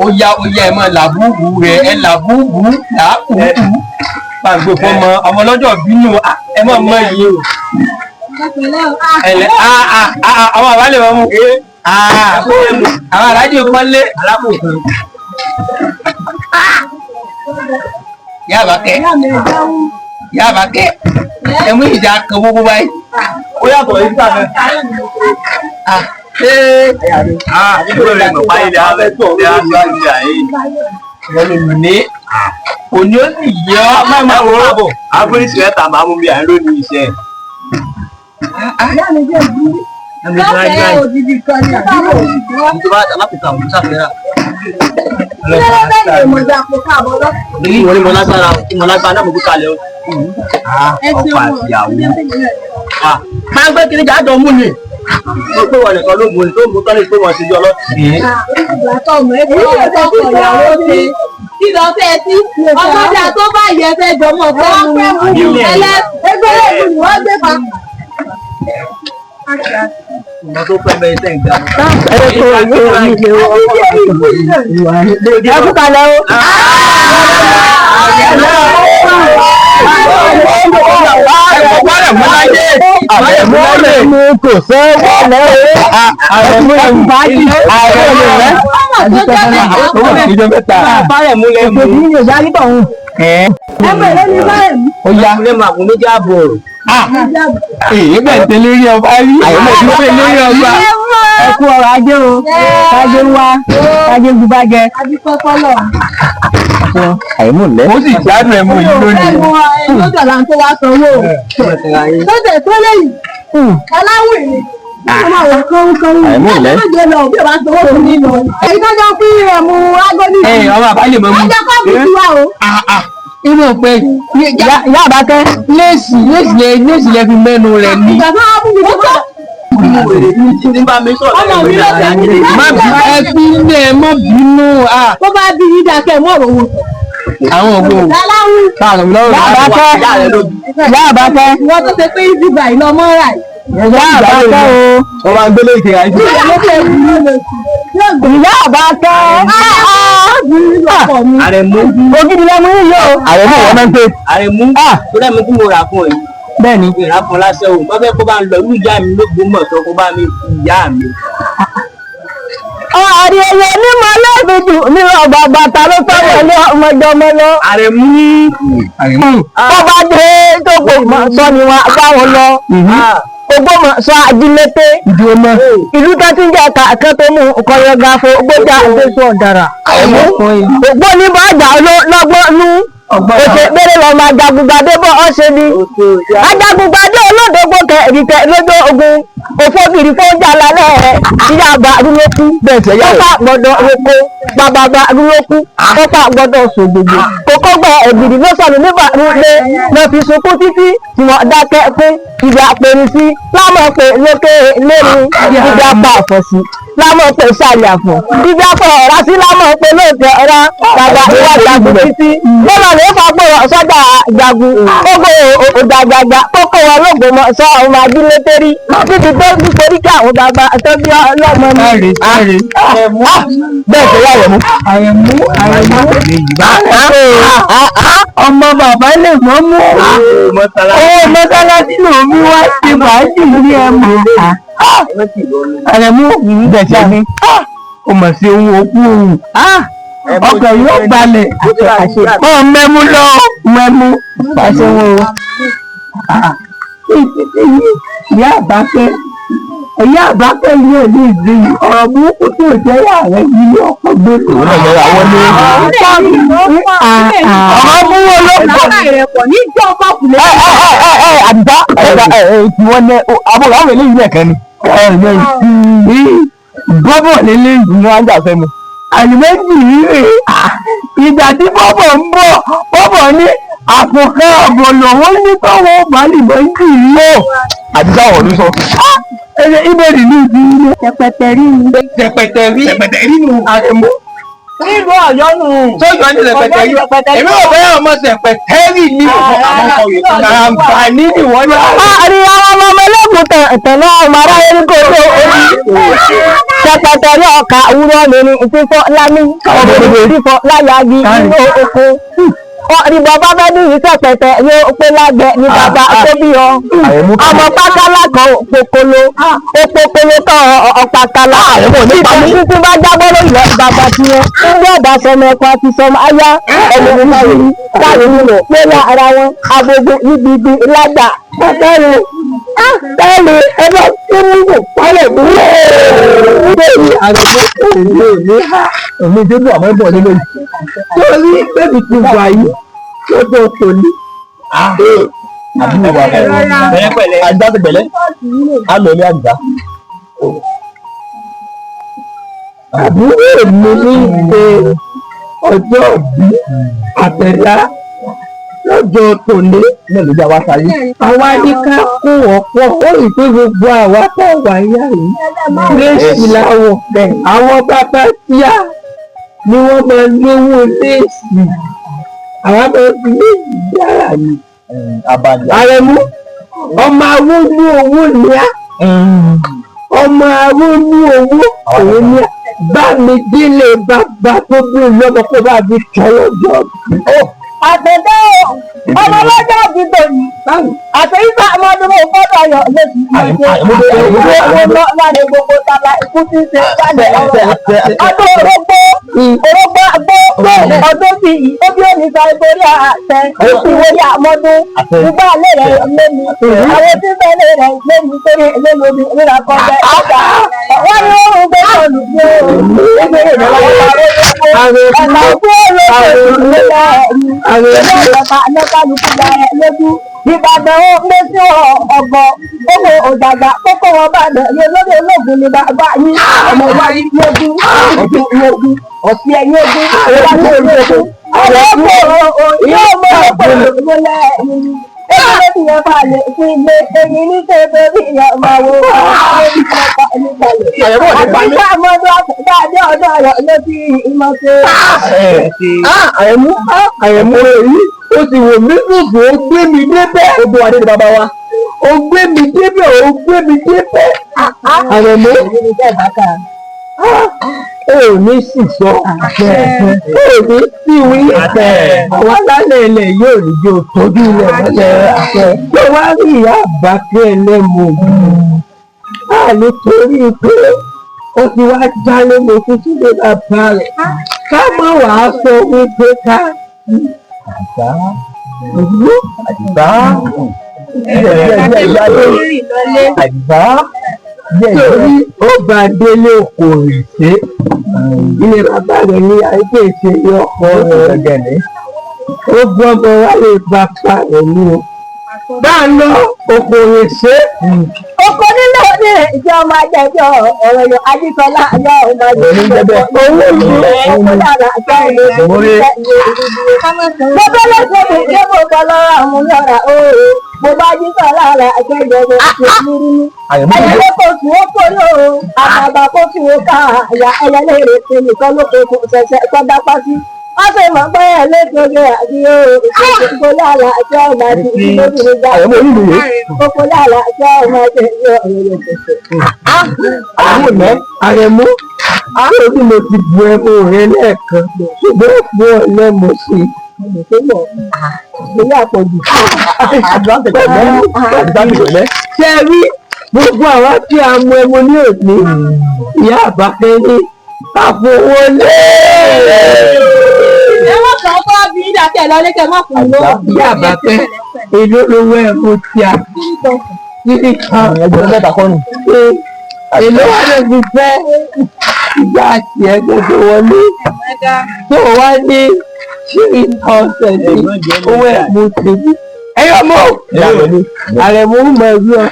Oya ẹ mọ làbúbù rẹ ẹ làbúbù làbúbù pàgbé fọmọ ọmọ lọ́jọ́ bínú ẹ mọ yìí o. Àwọn àbálẹ̀ wọn mú àwọn alájò pọ́nlé alábòkan. Yàbá kẹ́ ẹ mú ìjà kan gbogbo báyìí. Ó yàtọ̀ yìí gbà náà. Òní ó sì yẹ ọ́ máa wò ó bọ̀. Áfíríkì rẹ̀ tà máa mú bí àárọ̀ ní iṣẹ́. Láfẹ̀ẹ́ òdìdí kan ní àdúgbò òdìdí. Ìjọba alápìtà òun ṣàfihàn. Ilé bẹ́ẹ̀ ni mo dà kó káàbọ̀ lọ. Èyí wọlé mo lágbára náà mo kú kalẹ̀ o. Ọkọ àti ìyàwó. Máa ń gbé kiri jáde ọmú ni. Mo pé wọlé kan ló mú ní tó mú tọ́lé tó wọ́n ṣe jọ lọ. Ìgbàtọ̀ ọmọ ẹgbẹ́ ọ̀tọ̀ ìyàwó ṣe. Kí lọ fẹ́ sí ọmọdé tó bá yẹ fẹ́ jọmọ fẹ́ mú ẹlẹ́ ẹgbẹ́ ẹ̀kú ni wọ́n gbé pa. Ìmọ̀ tó pẹ́ bẹ́ẹ̀ tẹ̀ ń gbà. Ẹ kú kalẹ̀ o. Àrẹ̀mú kò sọ́wọ́ lẹ́wọ́. Àrẹ̀mú ìbájú. Àrẹ̀mú rẹ̀. Bárẹ̀mú lẹ́mú. Èmi yóò jáde tọ̀ hùn. Ẹgbẹ́ ló ní bárẹ̀mú. Ó yá. Ilé màá fún méjì àbọ̀. Èyí bẹ̀ tẹ́lẹ̀ rí ọba rí. Àyẹ̀mọ̀ tí wọ́n tẹ́lẹ̀ rí ọba. Ẹ kú ọrọ̀ ajé o. Kájé ń wá. Kájé ń gbúgbá jẹ. Àyẹ̀mọ̀ lẹ́. Ó sì gbádùn ẹ̀mú yìí lónìí. Lọ́jọ́ là ń tó wá sanwó. Lọ́jọ́ tó léyìí. Aláwìn ni. Àyẹ̀mọ̀ lẹ́. Èyí tó jọ fún ẹ̀mú agọ́nì. Ọmọ àbálẹ̀ mọ́ mú. Ọjọ́ kọ́ọ̀bù ti wá o. Inú pé Ìyá àbákẹ́. léèsì lẹ fi mẹ́nu rẹ̀ ní. Ìjọba abúlé tó tọ́. Ní bá mi sọ̀rọ̀ Ọmọ mi ló tẹ̀ ní. Má bí ẹ fi ilé ẹ mọ́ bínú. Tó bá bí yí dákẹ́ mọ́ òwò. Àwọn òwò. Aláwìn. Táwọn lọ́rùn. Ìyá àbákẹ́. Wọ́n tó ṣe pé ìdìbà ìlọ mọ́ rà yìí. Ìyá àbákẹ́ o. Wọ́n máa ń gbélé ìkẹyà yìí. Ìyá àbákẹ́. Àrẹ̀mú. Ògidì lẹ́mu yìí yóò. Àrẹ̀mú ìwọ́n máa ń pè. Àrẹ̀mú. Tó dẹ́ mi tí mo rà fún ẹ. Bẹ́ẹ̀ni. Ìrà fún lásán o. Wọ́n fẹ́ kó bá ń lọ ní ìyá mi l'Ógbómọ tó kó bá mi ìyá mi. Àrí ẹyẹ ní mo lẹ́gbẹ̀dù ní ọgbà bàtà ló tọ́ wọlé ọmọdé lọ. Àrẹ̀mú. Bọ́bá dé tó pè mọ́ sọ ni wọn báwọn lọ. Ògbómọ sọ ajílété. Ìlú tó ti ń jẹ́ kàkẹ́ tó mú kọyọgafo gbójà àgbésù ọ̀dàrà. Ògbó ní bọ́jà lọ́gbọ́n nú. Òkè péré lọ máa jagungbadé bọ́ ọ́ṣẹ́ ni. Ajagungbadé olódògbò kẹ̀ríkẹ̀ lójó ogun. Òfòbìrì fóúnjà lálẹ́ ìyá àgbà arúgbókú. Kópa gbọ́dọ̀ oko bàbàbà arúgbókú. Kópa gbọ́dọ̀ sògbògbò. Kókó gbẹ ẹ̀bìrì ló sọnù nígbà rúgbé. Lọ fi sunkún títí tí wọ́n dákẹ́ pé ìgbà pèrè sí. Lámọ̀ pé lókè lẹ́nu ìgbà pa àfọ̀sí. Lámọ̀ pé sàlẹ̀ àfọ̀. Ìgbà pọ̀ ọ̀rá sí lámọ̀ pé lóòótọ́ ọ̀rá bàbá ìwà jagun títí. Lọ́nà lè fapò sọ́jà jagun. Ogo òdàgbàgbà kókó wọn l'Ógbómọ sọ ọmọ ajílété rí. Níbi tó ń torí kí àwọn bàbá tó bí ọlọ́mọ mi. Bẹ́ẹ̀ tó yà Àrẹ̀mú. Ọmọ bàbá lè mọ́ mú. Owó mọ́sálásí ló mi wá sí fàájì ní ẹ̀mú. Àrẹ̀mú ìgbẹ̀sẹ̀ mi. Ó mọ̀ sí ohun òkú ohun. Ọkọ̀ yóò balẹ̀. Ó mẹ́mú lọ mẹ́mú. Pàṣẹ wọn o. Ìyá àbákẹ́. Ìyá àbákẹ́ ilé ìlú ìdíyì. Ọ̀rọ̀ burúkú tó jẹ́ ààrẹ ilé ọkọ̀ gbé. Òun náà yọra àwọn ní. Ọ̀rọ̀ búwo ló pọ̀. Ní ìjọ ọkọ̀ kùlẹ̀. Àdìsá ìwọ́n ní àbúrò àwọn eléyìí nìkan ni. Bọ́bọ̀ lélẹ́yìn ní wọ́n á jà fẹ́ mi. Àlùmẹ́jì rírè ìgbà tí bọ́bọ̀ ń bọ̀ bọ́bọ̀ ní àpòkẹ́ ọ̀bọ̀ lòun ní tọ́wọ́ balìbọ̀ ń jì rí o. Àdìsá ọ̀rọ̀ ló sọ. Ibẹ̀ nínú ìdí ilé. Tẹpẹtẹ rí ni. Tẹpẹtẹ rí nù. Àrẹ̀mú nílùú Ọ̀yọ́ nù. tó yọ ní rẹpẹtẹ yìí èmi ò bẹ́ẹ̀ ọmọ sẹpẹtẹrì ní àǹfààní ìwọ́n ní. àrí àwọn ọmọ ẹlẹ́gùn tẹ̀lé ọmọ aráyé ní kò tó orí sẹpẹtẹ ní ọkà wúrọ lórí fífọ lámì fífọ láyàgì nínú oko ní bàbá bá ní ìyí sẹpẹtẹ yóò pé lágbẹ ní bàbá tó bí ọ ọmọ pákálá kan òpópóló kan ọ̀pàkálá títí bá jábọ́ lórí bàbá tiẹ̀ ní ọ̀dà sọmọ ẹ̀kọ́ àti sọmọ ayá ẹ̀lẹ́mú náà yìí káàdì nínú pé ara wọn agogo níbi lágbà tẹ́lẹ̀ ẹgbẹ́ tí mú kò pálẹ̀ múlẹ̀ lórí àgbẹ̀gbẹ̀ èmi tó bọ̀ àmọ́ bọ̀ nínú torí bébì ti wà yìí tó tó tò ní. àbúrò wa pẹ̀lẹ́ àgbà ti pẹ̀lẹ́ á lọ ilé àgbà. àbúrò mi ní ṣe ọjọ́ òbí àtẹ̀dá lọ́jọ́ tòní. náà ló jẹ́ àwa sáyé. àwa ní ká kó ọ̀pọ̀ ó rí pé gbogbo àwa tó wà yá yìí léèsì láwọ̀ àwọn bàbá tíá ni wọ́n máa ń lówó léèsì àwa máa fi léèsì yára ni. Aremu ọmọ awólú owó ni á ọmọ awólú owó òun ni á bá mi délé bàbá tó bí lọ́mọ kó bá mi tọ́ lọ́jọ́. àtẹ̀dẹ́ ọmọ lọ́jọ́ ìdìbò yìí àtẹ̀yíṣà ọmọdún mọ̀ fọ́dọ̀ ọ̀yọ́ lẹ́sìn ìgbésẹ̀ láti gbogbo tala ikú tí ń ṣe jáde ọdún orógbó ọdún tí obi òní sọ ìtorí àtẹ ìwòye àmọ́dún gbogbo àlẹ́ rẹ̀ lẹ́nu àwọn tí ń bẹ̀rẹ̀ rẹ̀ lẹ́nu torí lẹ́nu rírà kọ́jẹ́ ọjà wọ́n ní wọ́n ń gbé ọ̀nù sí ìgbésẹ̀ ìrọ̀lẹ́ ọ̀nà òkú ọlọ́ọ̀lọ́ọ̀lọ́ lójú Ìbàdàn ó lé sí ọgbọ owó òjàgbá kókó wọn bàdàn ní olórí olóògùn ní bàbá yín ọmọ ìwádìí lógún lógún ọ̀sìn ẹ̀yìn ogún ìwádìí olóògùn ọlọ́pọ̀ yóò mọ ọ̀pọ̀ ìrọ̀lẹ́ ẹ̀yìn ẹgbẹ́ tí yẹn bá lè fi gbé ẹyin ní tẹ́tẹ́ bí ìyá máa wo àti káàmọ́dún àtẹ̀dájọ́ ọjọ́ rẹ̀ ló fi ìmọ̀ ṣe. Àrẹ̀mú èyí ó ti wò mí lùfò ó gbé mi débẹ̀. ó bó adé ní bàbá wa. Ó gbé mi débẹ̀ ó gbé mi débẹ̀. Àrẹ̀mú ó ní sì sọ ó ní sí wí àwọn alálẹ̀ ilẹ̀ yóò rí bí o tọ́jú ilẹ̀ mọ́lẹ̀ tó wá rí ìyá àbákẹ́ ẹlẹ́mu nítorí pé ó ti wá jálé mo tún sí lè bàbá rẹ̀ ká má wàá sọ wípé ká torí ó bá délé kò rè ṣe ilé bàbá rẹ̀ ní àìpé ṣe ọkọ rẹ̀ gẹ̀lẹ́ ó gbọ́dọ̀ wá lè bàbá rẹ̀ ní o bá a lọ oko rè ṣe. Oko nílò ní ìjọ máa jẹjọ ọ̀rọ̀ yọ Ajísọ́lá yọ ọmọ ìjọba owó ìlú ẹ̀kọ́ dára àjọ ìlú gbogbo lọ́sọ̀ mi ṣé mo kọ́ lọ́rọ̀ àwọn yọ̀rà ooo mo bá Ajísọ́lá rà àjọ ìjọba ìlú ẹ̀yẹ kò tún ó kó lóo àbàbà kó tún ó ká àyà ẹlẹ́lẹ́rẹ́ ṣe nìkan ló kó ṣẹ̀ṣẹ̀ tọ́jà pàṣẹ. Wọ́n ṣe mọ̀ pé ẹlẹ́gbẹ̀rẹ̀ àti ìgbòho lára àti ọmọ àti ìgbòho ìgbà ìgbòho lára àti ọmọ àti ìgbòho. Àrẹ̀mú àròbí mo ti bu ẹmu rẹ lẹ́ẹ̀kan ṣùgbọ́n fún ọ lẹ́mu sí i àpọ̀jù. Ṣé rí gbogbo àwọn tí a mú ẹmu ní òní ìyá àbákẹ́ ní àfọwọ́lé. Ẹ̀wọ̀n kan fọ́ bí ìdàkẹ́ lọ́lẹ́kẹ́ mọ́kùnrin ló. Ìyá àbákẹ́ èlò lówó ẹmu tí a kiri kan ẹgbẹ̀rún mẹ́ta kọ́nù. èlò wà lè fi fẹ́ ìgbà àti ẹgbẹ̀rún wọlé tó wá ní 3,000 owó ẹmu tèmi. Ẹyọ mọ́ Àrẹ̀mú mọ̀ ẹ̀rí ọ.